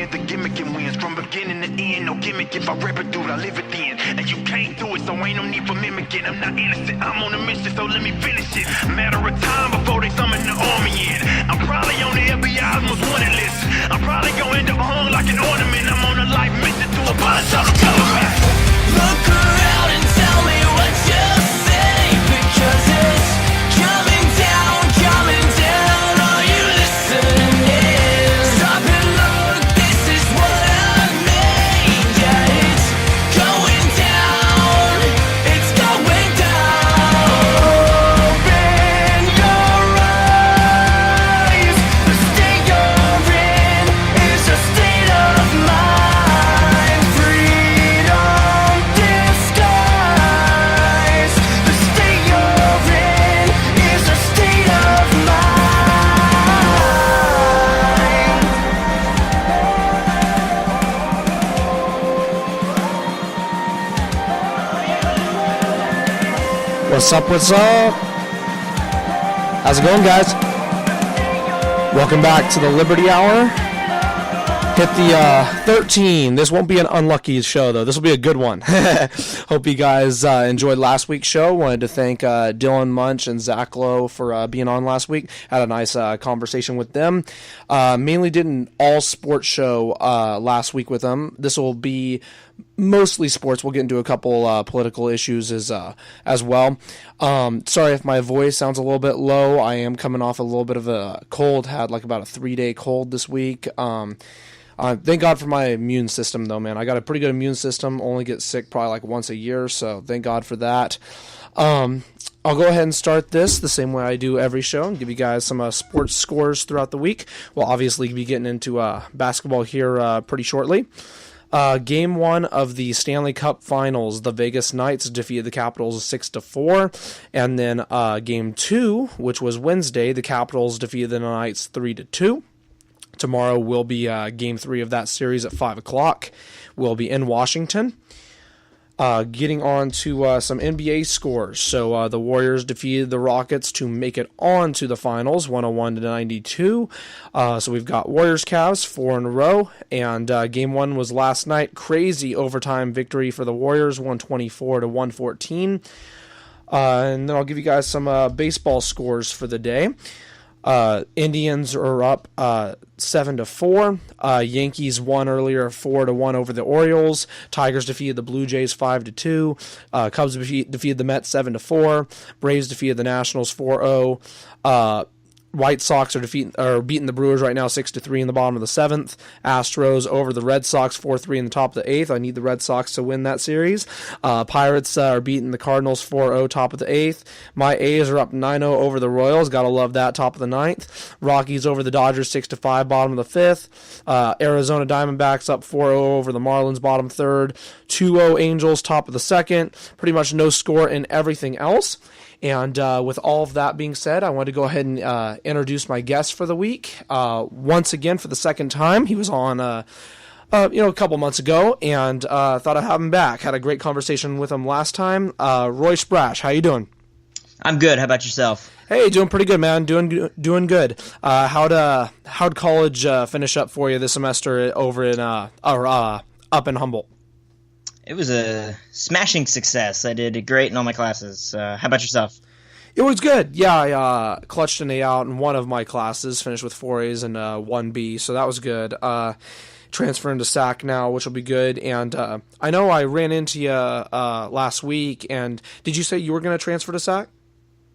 wins, the gimmicking wins. From beginning to end, no gimmick. If I rap it, dude, I live it then. And you can't do it, so ain't no need for mimicking. I'm not innocent, I'm on a mission, so let me finish it. Matter of time before they summon the army in. I'm probably on the FBI's most wanted list. I'm probably gonna end up hung like an ornament. I'm on a life mission to abolish all the government. Look around and tell me what you see, because it's coming down, are you listening? Stop and look, this is what I mean. Yeah, it's going down, it's going down. Open your eyes, the state you're in is a state of mind. Freedom disguise, the state you're in is a state of mind. What's up, what's up? How's it going, guys? Welcome back to the Liberty Hour. Hit the 13. This won't be an unlucky show, though. This will be a good one. Hope you guys enjoyed last week's show. Wanted to thank Dylan Munch and Zach Lowe for being on last week. Had a nice conversation with them. Mainly did an all-sports show last week with them. This will be mostly sports. We'll get into a couple political issues as well. Sorry if my voice sounds a little bit low. I am coming off a little bit of a cold. Had like about a 3-day cold this week. Thank God for my immune system, though, man. I got a pretty good immune system. Only get sick probably like once a year, so thank God for that. I'll go ahead and start this the same way I do every show and give you guys some sports scores throughout the week. We'll obviously be getting into basketball here pretty shortly. Game 1 of the Stanley Cup Finals, the Vegas Knights defeated the Capitals 6-4. And then Game 2, which was Wednesday, the Capitals defeated the Knights 3-2. Tomorrow will be Game 3 of that series at 5 o'clock. We'll be in Washington. Getting on to some NBA scores. So the Warriors defeated the Rockets to make it on to the finals, 101-92. So we've got Warriors-Cavs 4 in a row. And Game 1 was last night. Crazy overtime victory for the Warriors, 124-114. And then I'll give you guys some baseball scores for the day. Indians are up 7-4. Yankees won earlier 4-1 over the Orioles. Tigers defeated the Blue Jays 5-2. Cubs defeated the Mets 7-4. Braves defeated the Nationals 4-0. White Sox are beating the Brewers right now 6-3 in the bottom of the 7th. Astros over the Red Sox 4-3 in the top of the 8th. I need the Red Sox to win that series. Pirates are beating the Cardinals 4-0 top of the 8th. My A's are up 9-0 over the Royals. Gotta love that, top of the 9th. Rockies over the Dodgers 6-5 bottom of the 5th. Arizona Diamondbacks up 4-0 over the Marlins bottom 3rd. 2-0 Angels top of the 2nd. Pretty much no score in everything else. And with all of that being said, I want to go ahead and introduce my guest for the week. Once again, for the second time, he was on a couple months ago, and thought I'd have him back. Had a great conversation with him last time. Royce, how you doing? I'm good. How about yourself? Hey, doing pretty good, man. Doing good. How'd college finish up for you this semester over in up in Humboldt? It was a smashing success. I did great in all my classes. How about yourself? It was good. Yeah, I clutched an A out in one of my classes, finished with 4 A's and 1 B, so that was good. Transferring to SAC now, which will be good. And I know I ran into you last week, and did you say you were going to transfer to SAC?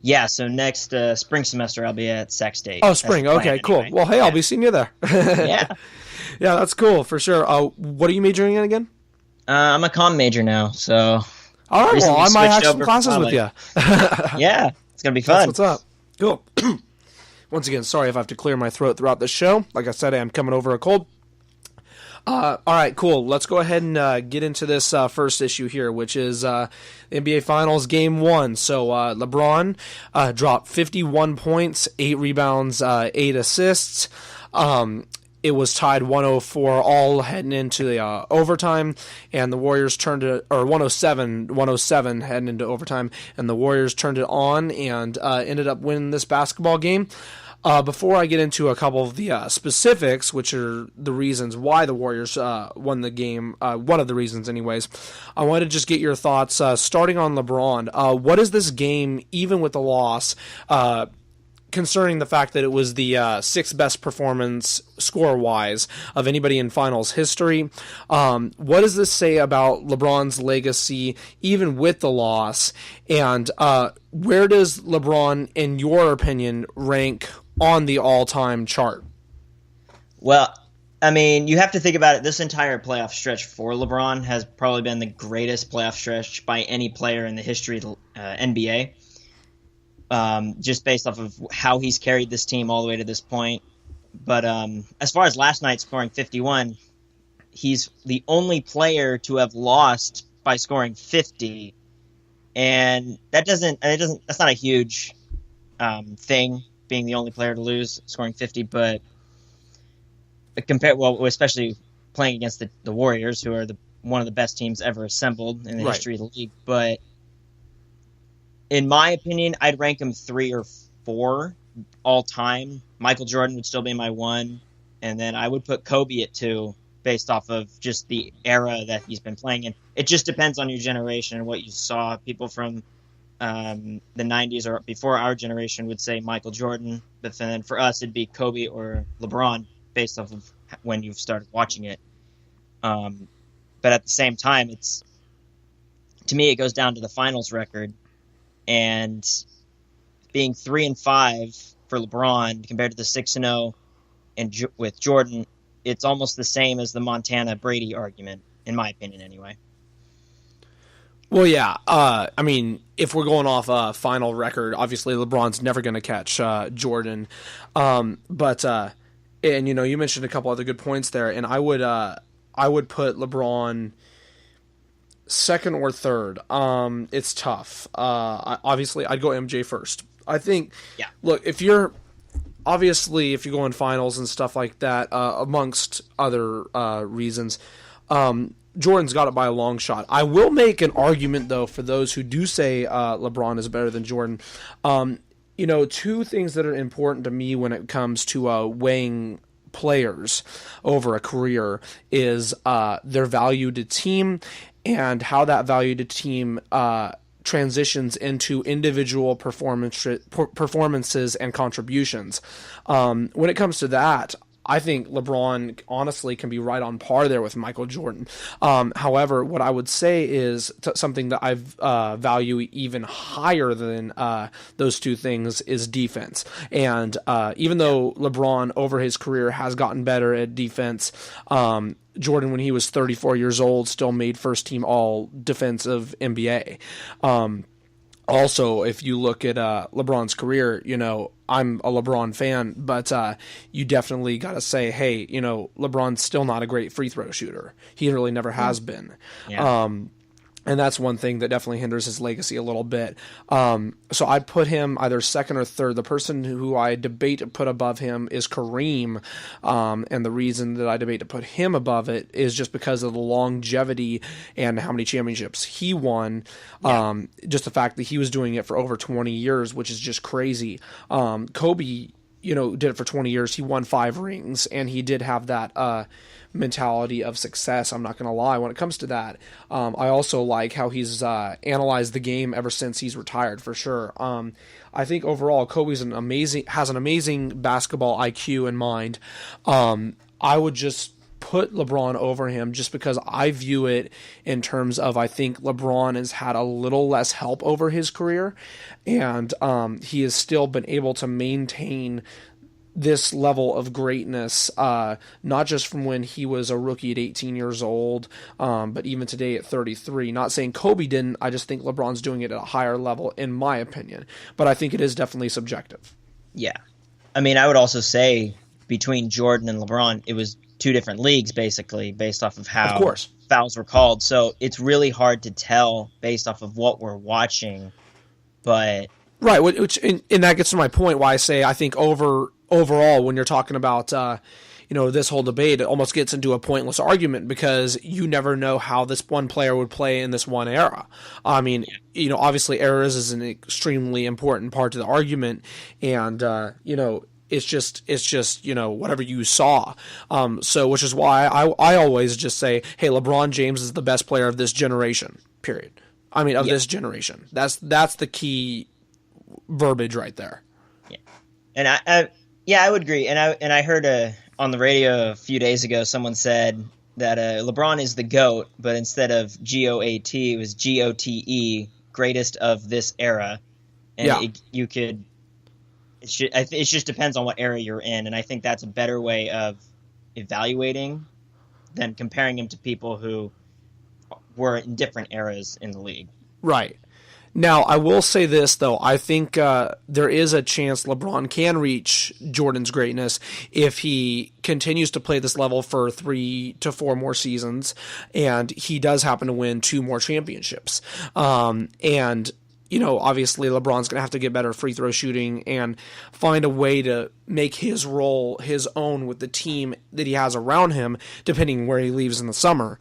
Yeah, so next spring semester I'll be at Sac State. Oh, spring. Okay, cool. Well, hey, yeah. I'll be seeing you there. Yeah. Yeah, that's cool, for sure. What are you majoring in again? I'm a comm major now, so... All right, well, I might have some classes with you. Yeah, it's going to be fun. That's what's up. Cool. Once again, sorry if I have to clear my throat throughout the show. Like I said, I am coming over a cold. All right, cool. Let's go ahead and get into this first issue here, which is NBA Finals Game 1. So LeBron dropped 51 points, 8 rebounds, 8 assists. It was tied 104 all heading into the overtime, and the Warriors turned it, or 107 heading into overtime, and the Warriors turned it on and ended up winning this basketball game. Before I get into a couple of the specifics, which are the reasons why the Warriors won the game, one of the reasons anyways, I wanted to just get your thoughts, starting on LeBron. What is this game, even with the loss, concerning the fact that it was the sixth best performance score-wise of anybody in finals history? What does this say about LeBron's legacy, even with the loss? And where does LeBron, in your opinion, rank on the all-time chart? Well, I mean, you have to think about it. This entire playoff stretch for LeBron has probably been the greatest playoff stretch by any player in the history of the NBA. Just based off of how he's carried this team all the way to this point. But as far as last night scoring 51, he's the only player to have lost by scoring 50, and that's not a huge thing, being the only player to lose scoring 50. But especially playing against the Warriors, who are one of the best teams ever assembled in the history of the league. But in my opinion, I'd rank him 3 or 4 all time. Michael Jordan would still be my 1, and then I would put Kobe at 2, based off of just the era that he's been playing in. It just depends on your generation and what you saw. People from the 90s or before our generation would say Michael Jordan, but then for us it'd be Kobe or LeBron, based off of when you've started watching it. But at the same time, to me, it goes down to the finals record. And being 3-5 for LeBron compared to the 6-0 with Jordan, it's almost the same as the Montana Brady argument, in my opinion, anyway. Well, yeah. I mean, if we're going off a final record, obviously LeBron's never going to catch Jordan. But you mentioned a couple other good points there, and I would put LeBron second or third. It's tough. Obviously, I'd go MJ first. I think. Yeah. Look, if you go in finals and stuff like that, amongst other reasons, Jordan's got it by a long shot. I will make an argument though for those who do say LeBron is better than Jordan. Two things that are important to me when it comes to weighing players over a career is their value to team, and how that value to team transitions into individual performances and contributions. When it comes to that, I think LeBron honestly can be right on par there with Michael Jordan. However, what I would say is something that I value even higher than those two things is defense. And even though LeBron over his career has gotten better at defense, Jordan, when he was 34 years old, still made first team all defensive NBA. Also, if you look at LeBron's career, I'm a LeBron fan, but you definitely got to say, hey, LeBron's still not a great free throw shooter. He really never has been. Yeah. And that's one thing that definitely hinders his legacy a little bit. So I'd put him either second or third. The person who I debate to put above him is Kareem. And the reason that I debate to put him above it is just because of the longevity and how many championships he won. Yeah. Just the fact that he was doing it for over 20 years, which is just crazy. Kobe, did it for 20 years. He won 5 rings, and he did have that mentality of success. I'm not going to lie when it comes to that. I also like how he's analyzed the game ever since he's retired, for sure. I think overall Kobe's has an amazing basketball IQ and mind. I would just put LeBron over him just because I view it in terms of, I think LeBron has had a little less help over his career, and he has still been able to maintain this level of greatness, not just from when he was a rookie at 18 years old, but even today at 33. Not saying Kobe didn't, I just think LeBron's doing it at a higher level, in my opinion. But I think it is definitely subjective. Yeah. I mean, I would also say between Jordan and LeBron, it was 2 different leagues, basically, based off of how fouls were called. So it's really hard to tell based off of what we're watching. But right, which and that gets to my point why I say I think overall, when you're talking about, this whole debate, it almost gets into a pointless argument because you never know how this one player would play in this one era. I mean, obviously eras is an extremely important part to the argument, and, It's just whatever you saw. So which is why I always just say, hey, LeBron James is the best player of this generation. Period. I mean, of this generation. That's the key verbiage right there. Yeah, and I would agree. And I heard on the radio a few days ago someone said that LeBron is the GOAT, but instead of GOAT, it was GOTE, greatest of this era. And it just depends on what era you're in, and I think that's a better way of evaluating than comparing him to people who were in different eras in the league. Right. Now, I will say this, though. I think there is a chance LeBron can reach Jordan's greatness if he continues to play this level for 3 to 4 more seasons, and he does happen to win 2 more championships. And obviously LeBron's going to have to get better free throw shooting and find a way to make his role his own with the team that he has around him, depending where he leaves in the summer.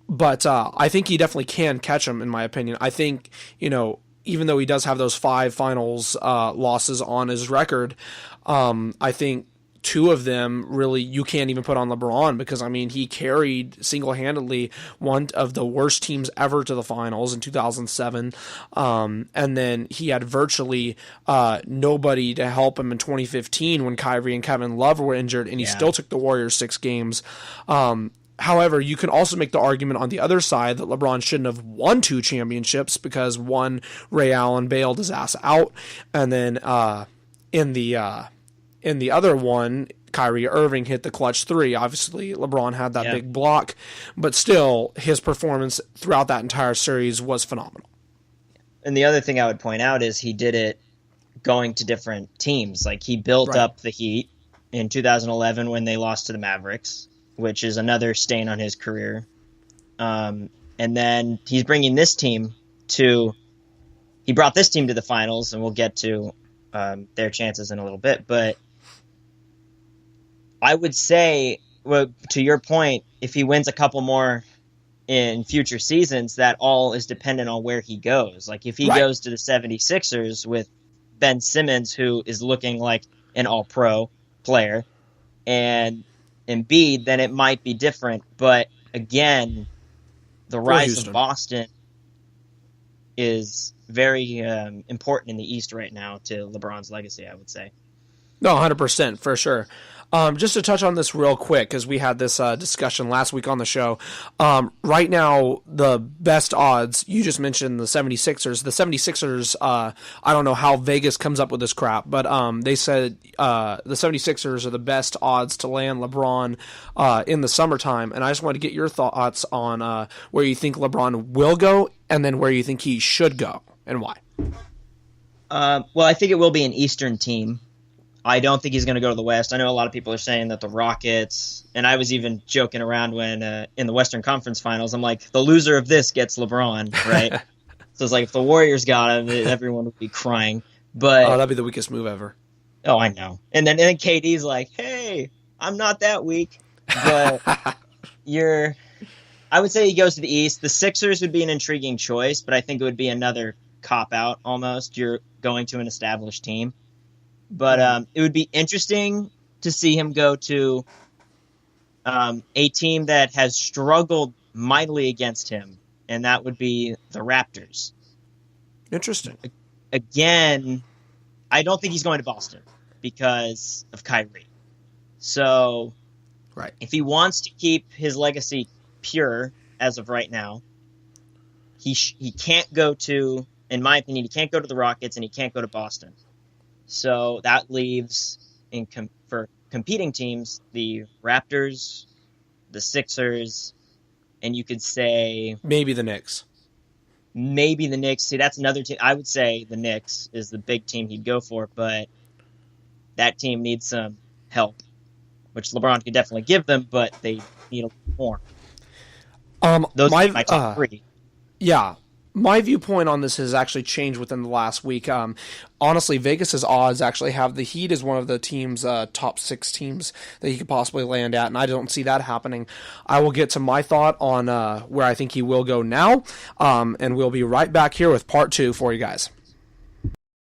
But I think he definitely can catch him, in my opinion. I think, even though he does have those 5 finals losses on his record, I think 2 of them really you can't even put on LeBron because, he carried single-handedly one of the worst teams ever to the finals in 2007. And then he had virtually nobody to help him in 2015 when Kyrie and Kevin Love were injured, and he still took the Warriors 6 games. However, you can also make the argument on the other side that LeBron shouldn't have won 2 championships because one, Ray Allen bailed his ass out, and then in the other one, Kyrie Irving hit the clutch 3. Obviously, LeBron had that big block, but still, his performance throughout that entire series was phenomenal. And the other thing I would point out is he did it going to different teams. Like, he built up the Heat in 2011 when they lost to the Mavericks, which is another stain on his career. And then he's bringing this team he brought this team to the finals, and we'll get to their chances in a little bit. But I would say, well, to your point, if he wins a couple more in future seasons, that all is dependent on where he goes. Like, if he goes to the 76ers with Ben Simmons, who is looking like an all-pro player, and Embiid, then it might be different. But again, the rise of Boston is very important in the East right now to LeBron's legacy, I would say. No, 100%, for sure. Just to touch on this real quick, because we had this discussion last week on the show. Right now, the best odds, you just mentioned the 76ers. The 76ers, I don't know how Vegas comes up with this crap, but they said the 76ers are the best odds to land LeBron in the summertime. And I just wanted to get your thoughts on where you think LeBron will go and then where you think he should go and why. Well, I think it will be an Eastern team. I don't think he's going to go to the West. I know a lot of people are saying that the Rockets, and I was even joking around when in the Western Conference Finals, I'm like, the loser of this gets LeBron, right? So it's like, if the Warriors got him, everyone would be crying. But that'd be the weakest move ever. Oh, I know. And then KD's like, hey, I'm not that weak. But I would say he goes to the East. The Sixers would be an intriguing choice, but I think it would be another cop-out almost. You're going to an established team. But it would be interesting to see him go to a team that has struggled mightily against him, and that would be the Raptors. Interesting. Again, I don't think he's going to Boston because of Kyrie. So if he wants to keep his legacy pure as of right now, he can't go to, in my opinion, he can't go to the Rockets and he can't go to Boston. So that leaves for competing teams the Raptors, the Sixers, and you could say maybe the Knicks. See, that's another team. I would say the Knicks is the big team he'd go for, but that team needs some help, which LeBron could definitely give them, but they need a little more. Those are my top 3. Yeah. My viewpoint on this has actually changed within the last week. Honestly, Vegas's odds actually have the Heat as one of the teams, top 6 teams that he could possibly land at, and I don't see that happening. I will get to my thought on where I think he will go now, and we'll be right back here with part 2 for you guys.